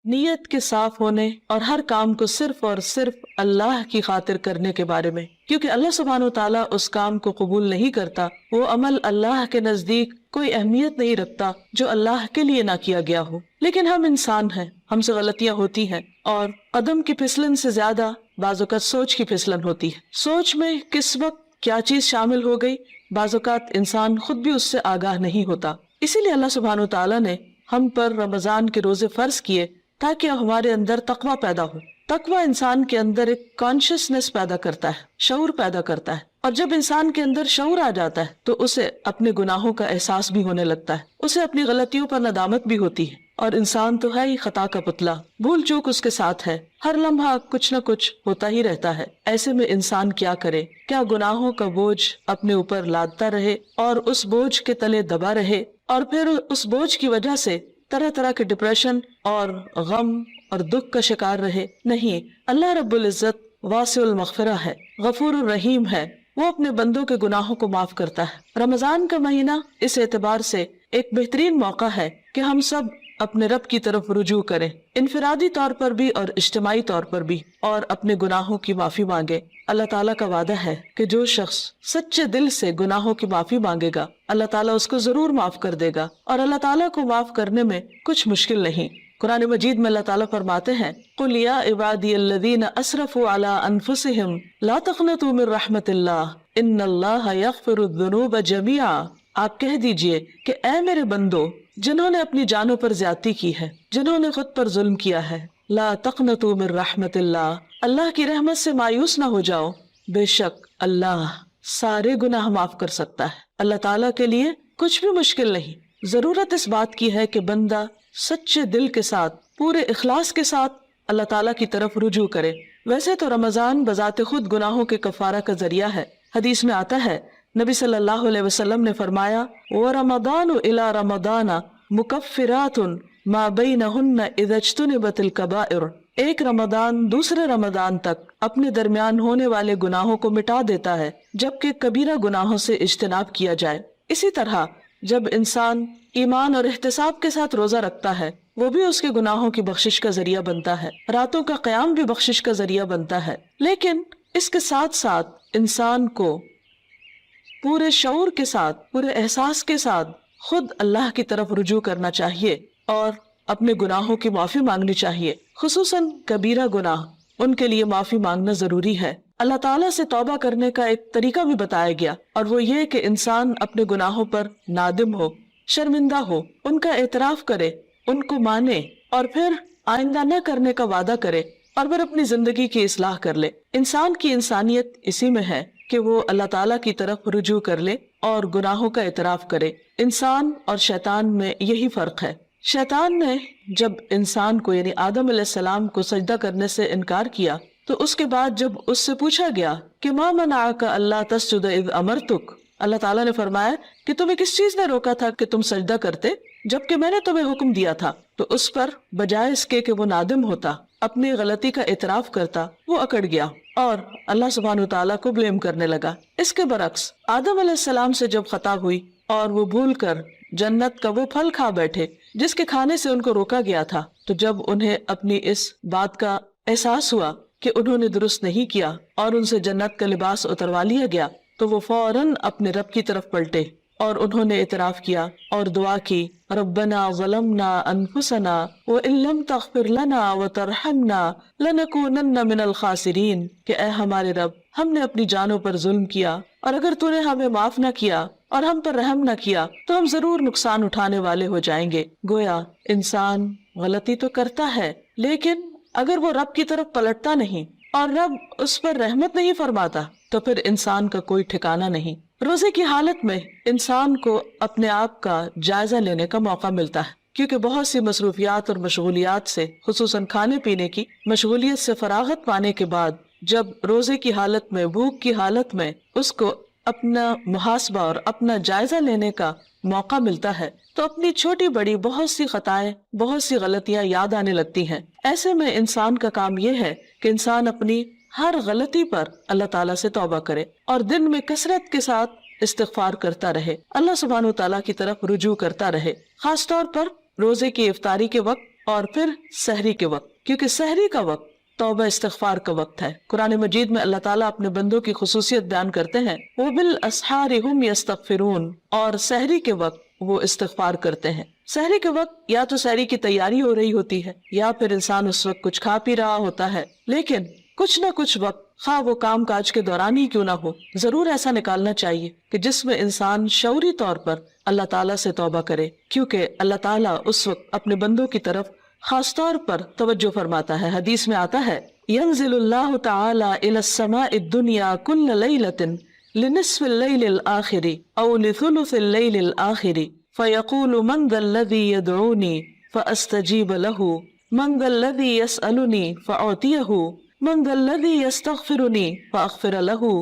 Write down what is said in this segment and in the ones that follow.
نیت کے صاف ہونے اور ہر کام کو صرف اور صرف اللہ کی خاطر کرنے کے بارے میں، کیونکہ اللہ سبحانہ و تعالیٰ اس کام کو قبول نہیں کرتا، وہ عمل اللہ کے نزدیک کوئی اہمیت نہیں رکھتا جو اللہ کے لیے نہ کیا گیا ہو۔ لیکن ہم انسان ہیں، ہم سے غلطیاں ہوتی ہیں، اور قدم کی پھسلن سے زیادہ بعض اوقات سوچ کی پھسلن ہوتی ہے۔ سوچ میں کس وقت کیا چیز شامل ہو گئی، بعض اوقات انسان خود بھی اس سے آگاہ نہیں ہوتا۔ اسی لیے اللہ سبحانہ و تعالیٰ نے ہم پر رمضان کے روزے فرض کیے تاکہ ہمارے اندر تقویٰ پیدا ہو۔ تقویٰ انسان کے اندر ایک کانشیسنس پیدا کرتا ہے، شعور پیدا کرتا ہے، اور جب انسان کے اندر شعور آ جاتا ہے تو اسے اپنے گناہوں کا احساس بھی ہونے لگتا ہے، اسے اپنی غلطیوں پر ندامت بھی ہوتی ہے، اور انسان تو ہے ہی خطا کا پتلا، بھول چوک اس کے ساتھ ہے، ہر لمحہ کچھ نہ کچھ ہوتا ہی رہتا ہے۔ ایسے میں انسان کیا کرے؟ کیا گناہوں کا بوجھ اپنے اوپر لادتا رہے اور اس بوجھ کے تلے دبا رہے، اور پھر اس بوجھ کی وجہ سے طرح طرح کے ڈپریشن اور غم اور دکھ کا شکار رہے؟ نہیں، اللہ رب العزت واسع المغفرہ ہے، غفور الرحیم ہے، وہ اپنے بندوں کے گناہوں کو معاف کرتا ہے۔ رمضان کا مہینہ اس اعتبار سے ایک بہترین موقع ہے کہ ہم سب اپنے رب کی طرف رجوع کریں، انفرادی طور پر بھی اور اجتماعی طور پر بھی، اور اپنے گناہوں کی معافی مانگے۔ اللہ تعالیٰ کا وعدہ ہے کہ جو شخص سچے دل سے گناہوں کی معافی مانگے گا، اللہ تعالیٰ اس کو ضرور معاف کر دے گا، اور اللہ تعالیٰ کو معاف کرنے میں کچھ مشکل نہیں۔ قرآن مجید میں اللہ تعالیٰ فرماتے ہیں، قُلْ يَا عِبَادِيَ الَّذِينَ أَسْرَفُوا عَلَىٰ أَنفُسِهِمْ لَا تَقْنَطُوا مِن رَحْمَةِ اللَّهِ إِنَّ اللَّهَ يَغْفِرُ الذُّنُوبَ جَمِيعًا۔ آپ کہہ دیجئے کہ اے میرے بندو جنہوں نے اپنی جانوں پر زیادتی کی ہے، جنہوں نے خود پر ظلم کیا ہے، لا تقنطوا من رحمت اللہ، اللہ کی رحمت سے مایوس نہ ہو جاؤ، بے شک اللہ سارے گناہ معاف کر سکتا ہے۔ اللہ تعالیٰ کے لیے کچھ بھی مشکل نہیں۔ ضرورت اس بات کی ہے کہ بندہ سچے دل کے ساتھ، پورے اخلاص کے ساتھ اللہ تعالیٰ کی طرف رجوع کرے۔ ویسے تو رمضان بذات خود گناہوں کے کفارہ کا ذریعہ ہے۔ حدیث میں آتا ہے، نبی صلی اللہ علیہ وسلم نے فرمایا، وَرَمَضَانُ إِلَى رَمَضَانَ مُكَفِّرَاتٌ مَا بَيْنَهُنَّ إِذَا اجْتُنِبَتِ الْكَبَائِرُ۔ ایک رمضان دوسرے رمضان تک اپنے درمیان ہونے والے گناہوں کو مٹا دیتا ہے جبکہ کبیرہ گناہوں سے اجتناب کیا جائے۔ اسی طرح جب انسان ایمان اور احتساب کے ساتھ روزہ رکھتا ہے، وہ بھی اس کے گناہوں کی بخشش کا ذریعہ بنتا ہے، راتوں کا قیام بھی بخشش کا ذریعہ بنتا ہے۔ لیکن اس کے ساتھ ساتھ انسان کو پورے شعور کے ساتھ، پورے احساس کے ساتھ خود اللہ کی طرف رجوع کرنا چاہیے اور اپنے گناہوں کی معافی مانگنی چاہیے، خصوصاً کبیرہ گناہ، ان کے لیے معافی مانگنا ضروری ہے۔ اللہ تعالیٰ سے توبہ کرنے کا ایک طریقہ بھی بتایا گیا، اور وہ یہ کہ انسان اپنے گناہوں پر نادم ہو، شرمندہ ہو، ان کا اعتراف کرے، ان کو مانے، اور پھر آئندہ نہ کرنے کا وعدہ کرے، اور پھر اپنی زندگی کی اصلاح کر لے۔ انسان کی انسانیت اسی میں ہے کہ وہ اللہ تعالیٰ کی طرف رجوع کر لے اور گناہوں کا اعتراف کرے۔ انسان اور شیطان میں یہی فرق ہے۔ شیطان نے جب انسان کو یعنی آدم علیہ السلام کو سجدہ کرنے سے انکار کیا تو اس کے بعد جب اس سے پوچھا گیا کہ ما منعک الا تسجد اذ امرتک، اللہ تعالیٰ نے فرمایا کہ تمہیں کس چیز نے روکا تھا کہ تم سجدہ کرتے جبکہ میں نے تمہیں حکم دیا تھا، تو اس پر بجائے اس کے کہ وہ نادم ہوتا، اپنی غلطی کا اعتراف کرتا، وہ اکڑ گیا اور اللہ سبحانہ وتعالیٰ کو بلیم کرنے لگا۔ اس کے برعکس آدم علیہ السلام سے جب خطا ہوئی اور وہ بھول کر جنت کا وہ پھل کھا بیٹھے جس کے کھانے سے ان کو روکا گیا تھا، تو جب انہیں اپنی اس بات کا احساس ہوا کہ انہوں نے درست نہیں کیا اور ان سے جنت کا لباس اتروا لیا گیا، تو وہ فوراً اپنے رب کی طرف پلٹے اور انہوں نے اعتراف کیا اور دعا کی، ربنا ظلمنا انفسنا وان لم تغفر لنا وترحمنا لنکونن من الخاسرین، کہ اے ہمارے رب، ہم نے اپنی جانوں پر ظلم کیا اور اگر تو نے ہمیں معاف نہ کیا اور ہم پر رحم نہ کیا تو ہم ضرور نقصان اٹھانے والے ہو جائیں گے۔ گویا انسان غلطی تو کرتا ہے، لیکن اگر وہ رب کی طرف پلٹتا نہیں اور رب اس پر رحمت نہیں فرماتا تو پھر انسان کا کوئی ٹھکانہ نہیں۔ روزے کی حالت میں انسان کو اپنے آپ کا جائزہ لینے کا موقع ملتا ہے، کیونکہ بہت سی مصروفیات اور مشغولیات سے، خصوصاً کھانے پینے کی مشغولیت سے فراغت پانے کے بعد جب روزے کی حالت میں، بھوک کی حالت میں اس کو اپنا محاسبہ اور اپنا جائزہ لینے کا موقع ملتا ہے تو اپنی چھوٹی بڑی بہت سی خطائیں، بہت سی غلطیاں یاد آنے لگتی ہیں۔ ایسے میں انسان کا کام یہ ہے کہ انسان اپنی ہر غلطی پر اللہ تعالیٰ سے توبہ کرے اور دن میں کثرت کے ساتھ استغفار کرتا رہے، اللہ سبحانہ و تعالیٰ کی طرف رجوع کرتا رہے، خاص طور پر روزے کی افطاری کے وقت اور پھر سحری کے وقت، کیونکہ سحری کا وقت توبہ استغفار کا وقت ہے۔ قرآن مجید میں اللہ تعالیٰ اپنے بندوں کی خصوصیت بیان کرتے ہیں، وَبِالْأَسْحَارِ هُمْ يَسْتَغْفِرُونَ، اور سحری کے وقت وہ استغفار کرتے ہیں۔ سحری کے وقت یا تو سحری کی تیاری ہو رہی ہوتی ہے یا پھر انسان اس وقت کچھ کھا پی رہا ہوتا ہے، لیکن کچھ نہ کچھ وقت، خواہ وہ کام کاج کے دوران ہی کیوں نہ ہو، ضرور ایسا نکالنا چاہیے کہ جس میں انسان شعوری طور پر اللہ تعالیٰ سے توبہ کرے، کیونکہ اللہ تعالیٰ اس وقت اپنے بندوں کی طرف خاص طور پر توجہ فرماتا ہے۔ حدیث میں آتا ہے، ينزل اللہ تعالی الى السماء الدنیا كل ليلة لنصف الليل الآخر او لثلث الليل الآخر فيقول من ذا الذي يدعوني فأستجيب له من ذا الذي يسألني فأعطيه من ذا الذي يستغفرني فأغفر له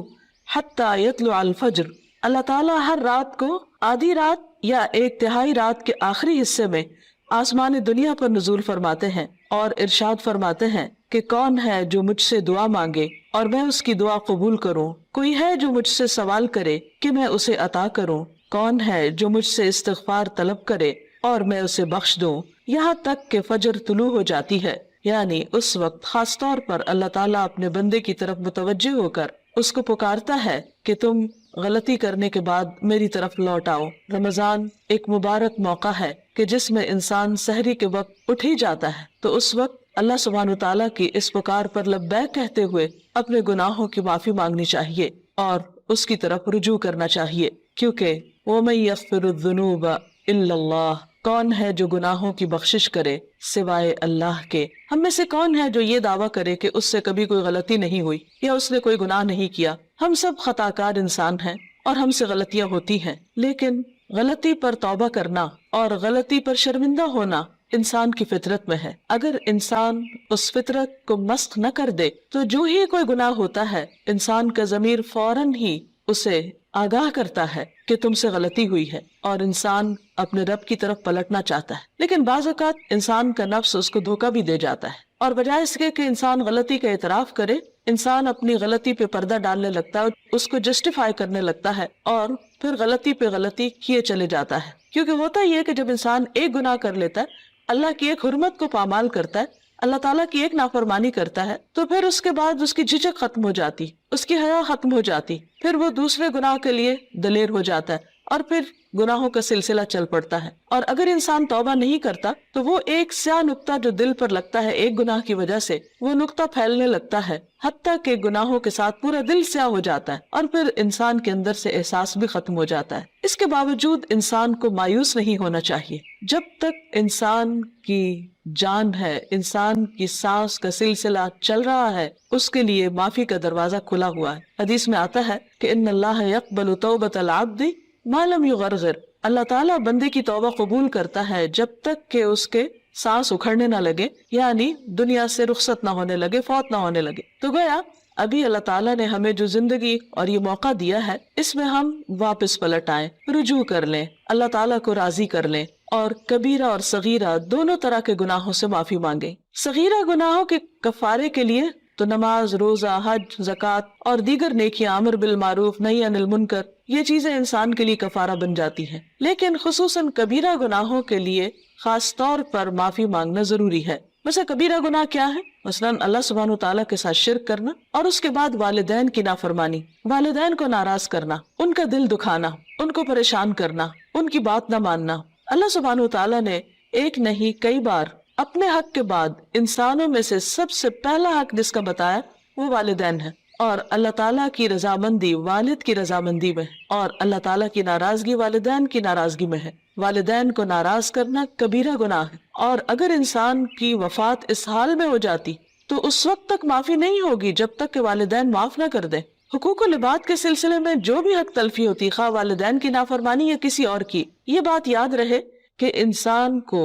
حتى يطلع الفجر۔ اللہ تعالیٰ ہر رات کو آدھی رات یا ایک تہائی رات کے آخری حصے میں آسمان دنیا پر نزول فرماتے ہیں اور ارشاد فرماتے ہیں کہ کون ہے جو مجھ سے دعا مانگے اور میں اس کی دعا قبول کروں، کوئی ہے جو مجھ سے سوال کرے کہ میں اسے عطا کروں، کون ہے جو مجھ سے استغفار طلب کرے اور میں اسے بخش دوں، یہاں تک کہ فجر طلوع ہو جاتی ہے۔ یعنی اس وقت خاص طور پر اللہ تعالیٰ اپنے بندے کی طرف متوجہ ہو کر اس کو پکارتا ہے کہ تم غلطی کرنے کے بعد میری طرف لوٹ آؤ۔ رمضان ایک مبارک موقع ہے کہ جس میں انسان سحری کے وقت اٹھ ہی جاتا ہے، تو اس وقت اللہ سبحانہ وتعالیٰ کی اس پکار پر لبیک کہتے ہوئے اپنے گناہوں کی معافی مانگنی چاہیے اور اس کی طرف رجوع کرنا چاہیے، کیونکہ وَمَن يَغْفِرُ الذُّنُوبَ إِلَّا اللَّهُ، کون ہے جو گناہوں کی بخشش کرے سوائے اللہ کے۔ ہم میں سے کون ہے جو یہ دعویٰ کرے کہ اس سے کبھی کوئی غلطی نہیں ہوئی یا اس نے کوئی گناہ نہیں کیا؟ ہم سب خطا کار انسان ہیں اور ہم سے غلطیاں ہوتی ہیں، لیکن غلطی پر توبہ کرنا اور غلطی پر شرمندہ ہونا انسان کی فطرت میں ہے۔ اگر انسان اس فطرت کو مسخ نہ کر دے تو جو ہی کوئی گناہ ہوتا ہے انسان کا ضمیر فوراً ہی اسے آگاہ کرتا ہے کہ تم سے غلطی ہوئی ہے اور انسان اپنے رب کی طرف پلٹنا چاہتا ہے، لیکن بعض اوقات انسان کا نفس اس کو دھوکہ بھی دے جاتا ہے اور بجائے اس کے کہ انسان غلطی کا اعتراف کرے، انسان اپنی غلطی پہ پردہ ڈالنے لگتا ہے، اس کو جسٹیفائی کرنے لگتا ہے اور پھر غلطی پہ غلطی کیے چلے جاتا ہے۔ کیونکہ ہوتا یہ ہے کہ جب انسان ایک گناہ کر لیتا ہے، اللہ کی ایک حرمت کو پامال کرتا ہے، اللہ تعالیٰ کی ایک نافرمانی کرتا ہے، تو پھر اس کے بعد اس کی جھجک ختم ہو جاتی، اس کی حیا ختم ہو جاتی، پھر وہ دوسرے گناہ کے لیے دلیر ہو جاتا ہے اور پھر گناہوں کا سلسلہ چل پڑتا ہے۔ اور اگر انسان توبہ نہیں کرتا تو وہ ایک سیاہ نقطہ جو دل پر لگتا ہے ایک گناہ کی وجہ سے، وہ نقطہ پھیلنے لگتا ہے حتیٰ کہ گناہوں کے ساتھ پورا دل سیاہ ہو جاتا ہے اور پھر انسان کے اندر سے احساس بھی ختم ہو جاتا ہے۔ اس کے باوجود انسان کو مایوس نہیں ہونا چاہیے۔ جب تک انسان کی جان ہے، انسان کی سانس کا سلسلہ چل رہا ہے، اس کے لیے معافی کا دروازہ کھلا ہوا ہے۔ حدیث میں آتا ہے کہ ان اللہ یقبل توبۃ العبد ما لم یغرغر، اللہ تعالیٰ بندے کی توبہ قبول کرتا ہے جب تک کہ اس کے سانس اکھڑنے نہ لگے، یعنی دنیا سے رخصت نہ ہونے لگے، فوت نہ ہونے لگے۔ تو گویا ابھی اللہ تعالیٰ نے ہمیں جو زندگی اور یہ موقع دیا ہے، اس میں ہم واپس پلٹ آئیں، رجوع کر لیں، اللہ تعالیٰ کو راضی کر لیں اور کبیرہ اور صغیرہ دونوں طرح کے گناہوں سے معافی مانگیں۔ صغیرہ گناہوں کے کفارے کے لیے تو نماز، روزہ، حج، زکوٰۃ اور دیگر نیکیاں، امر بالمعروف، نہی عن المنکر، یہ چیزیں انسان کے لیے کفارہ بن جاتی ہیں، لیکن خصوصاً کبیرہ گناہوں کے لیے خاص طور پر معافی مانگنا ضروری ہے۔ مثلا کبیرہ گناہ کیا ہے؟ مثلاً اللہ سبحانہ وتعالیٰ کے ساتھ شرک کرنا اور اس کے بعد والدین کی نافرمانی، والدین کو ناراض کرنا، ان کا دل دکھانا، ان کو پریشان کرنا، ان کی بات نہ ماننا۔ اللہ سبحانہ وتعالیٰ نے ایک نہیں کئی بار اپنے حق کے بعد انسانوں میں سے سب سے پہلا حق جس کا بتایا وہ والدین ہے، اور اللہ تعالیٰ کی رضامندی والد کی رضامندی میں ہے اور اللہ تعالیٰ کی ناراضگی والدین کی ناراضگی میں ہے۔ والدین کو ناراض کرنا کبیرہ گناہ ہے، اور اگر انسان کی وفات اس حال میں ہو جاتی تو اس وقت تک معافی نہیں ہوگی جب تک کہ والدین معاف نہ کر دیں۔ حقوق و لباد کے سلسلے میں جو بھی حق تلفی ہوتی، خواہ والدین کی نافرمانی یا کسی اور کی، یہ بات یاد رہے کہ انسان کو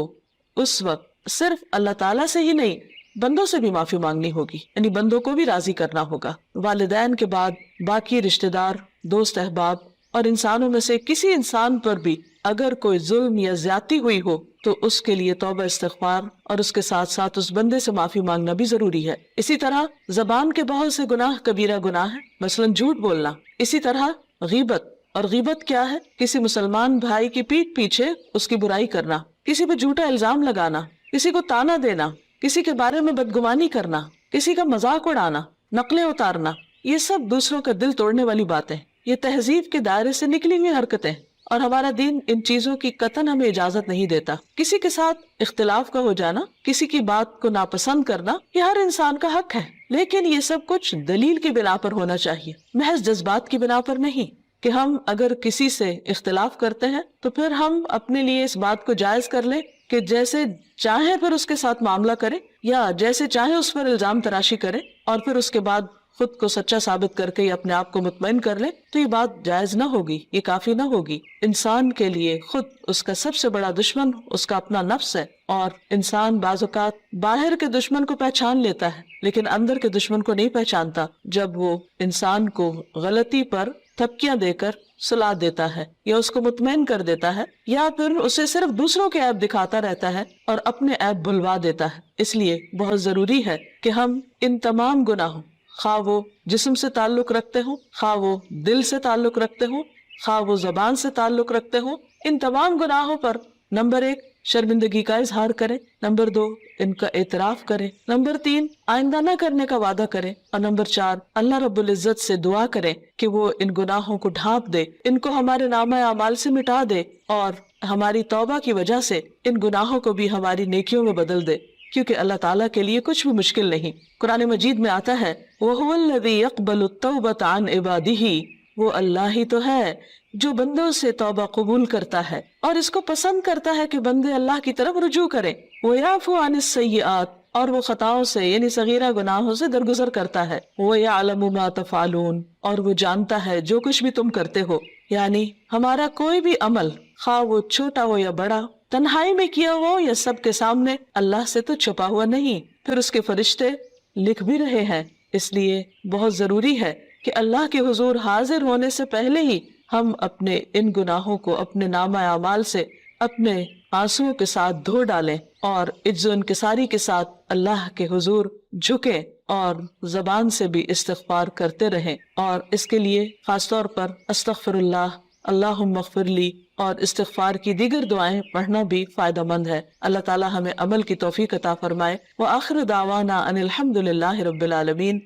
اس وقت صرف اللہ تعالیٰ سے ہی نہیں، بندوں سے بھی معافی مانگنی ہوگی، یعنی بندوں کو بھی راضی کرنا ہوگا۔ والدین کے بعد باقی رشتہ دار، دوست احباب اور انسانوں میں سے کسی انسان پر بھی اگر کوئی ظلم یا زیادتی ہوئی ہو تو اس کے لیے توبہ استغفار اور اس کے ساتھ ساتھ اس بندے سے معافی مانگنا بھی ضروری ہے۔ اسی طرح زبان کے بہت سے گناہ کبیرہ گناہ ہے، مثلاً جھوٹ بولنا۔ اسی طرح غیبت، اور غیبت کیا ہے؟ کسی مسلمان بھائی کی پیٹھ پیچھے اس کی برائی کرنا، کسی پہ جھوٹا الزام لگانا، کسی کو تانا دینا، کسی کے بارے میں بدگمانی کرنا، کسی کا مذاق اڑانا، نقلیں اتارنا، یہ سب دوسروں کا دل توڑنے والی باتیں، یہ تہذیب کے دائرے سے نکلی ہوئی حرکتیں، اور ہمارا دین ان چیزوں کی قطعاً ہمیں اجازت نہیں دیتا۔ کسی کے ساتھ اختلاف کا ہو جانا، کسی کی بات کو ناپسند کرنا، یہ ہر انسان کا حق ہے، لیکن یہ سب کچھ دلیل کی بنا پر ہونا چاہیے، محض جذبات کی بنا پر نہیں، کہ ہم اگر کسی سے اختلاف کرتے ہیں تو پھر ہم اپنے لیے اس بات کو جائز کر لیں کہ جیسے چاہیں پھر اس کے ساتھ معاملہ کریں، یا جیسے چاہیں اس پر الزام تراشی کریں، اور پھر اس کے بعد خود کو سچا ثابت کر کے یا اپنے آپ کو مطمئن کر لیں، تو یہ بات جائز نہ ہوگی، یہ کافی نہ ہوگی۔ انسان کے لیے خود اس کا سب سے بڑا دشمن اس کا اپنا نفس ہے، اور انسان بعض اوقات باہر کے دشمن کو پہچان لیتا ہے لیکن اندر کے دشمن کو نہیں پہچانتا، جب وہ انسان کو غلطی پر تھپکیاں دے کر سلا دیتا ہے، یا اس کو مطمئن کر دیتا ہے، یا پھر اسے صرف دوسروں کے عیب دکھاتا رہتا ہے اور اپنے عیب بھلوا دیتا ہے۔ اس لیے بہت ضروری ہے کہ ہم ان تمام گناہوں، خواہ وہ جسم سے تعلق رکھتے ہوں، خواہ وہ دل سے تعلق رکھتے ہوں، خواہ وہ زبان سے تعلق رکھتے ہوں، ان تمام گناہوں پر نمبر 1 شرمندگی کا اظہار کریں، نمبر 2 ان کا اعتراف کریں، نمبر 3 آئندہ نہ کرنے کا وعدہ کریں، اور نمبر 4 اللہ رب العزت سے دعا کریں کہ وہ ان گناہوں کو ڈھانپ دے، ان کو ہمارے نامہ اعمال سے مٹا دے، اور ہماری توبہ کی وجہ سے ان گناہوں کو بھی ہماری نیکیوں میں بدل دے، کیونکہ اللہ تعالیٰ کے لیے کچھ بھی مشکل نہیں۔ قرآن مجید میں آتا ہے وَهُوَ الَّذِي يَقْبَلُ التَّوْبَةَ عَنْ عِبَادِهِ، وہ اللہ ہی تو ہے جو بندوں سے توبہ قبول کرتا ہے اور اس کو پسند کرتا ہے کہ بندے اللہ کی طرف رجوع کریں۔ وَيَعْفُو عَنِ السَّيِّئَاتِ، اور وہ خطاؤں سے یعنی صغیرہ گناہوں سے درگزر کرتا ہے۔ وَيَعْلَمُ مَا تَفْعَلُونَ، اور وہ جانتا ہے جو کچھ بھی تم کرتے ہو، یعنی ہمارا کوئی بھی عمل خواہ وہ چھوٹا ہو یا بڑا، تنہائی میں کیا ہو یا سب کے سامنے، اللہ سے تو چھپا ہوا نہیں، پھر اس کے فرشتے لکھ بھی رہے ہیں۔ اس لیے بہت ضروری ہے کہ اللہ کے حضور حاضر ہونے سے پہلے ہی ہم اپنے ان گناہوں کو اپنے نامہ اعمال سے اپنے آنسوؤں کے ساتھ دھو ڈالیں، اور عجز و انکساری کے ساتھ اللہ کے حضور جھکیں، اور زبان سے بھی استغفار کرتے رہیں، اور اس کے لیے خاص طور پر استغفر اللہ، اللہم اغفر لی اور استغفار کی دیگر دعائیں پڑھنا بھی فائدہ مند ہے۔ اللہ تعالی ہمیں عمل کی توفیق عطا فرمائے۔ وآخر دعوانا ان الحمد للہ رب العالمین۔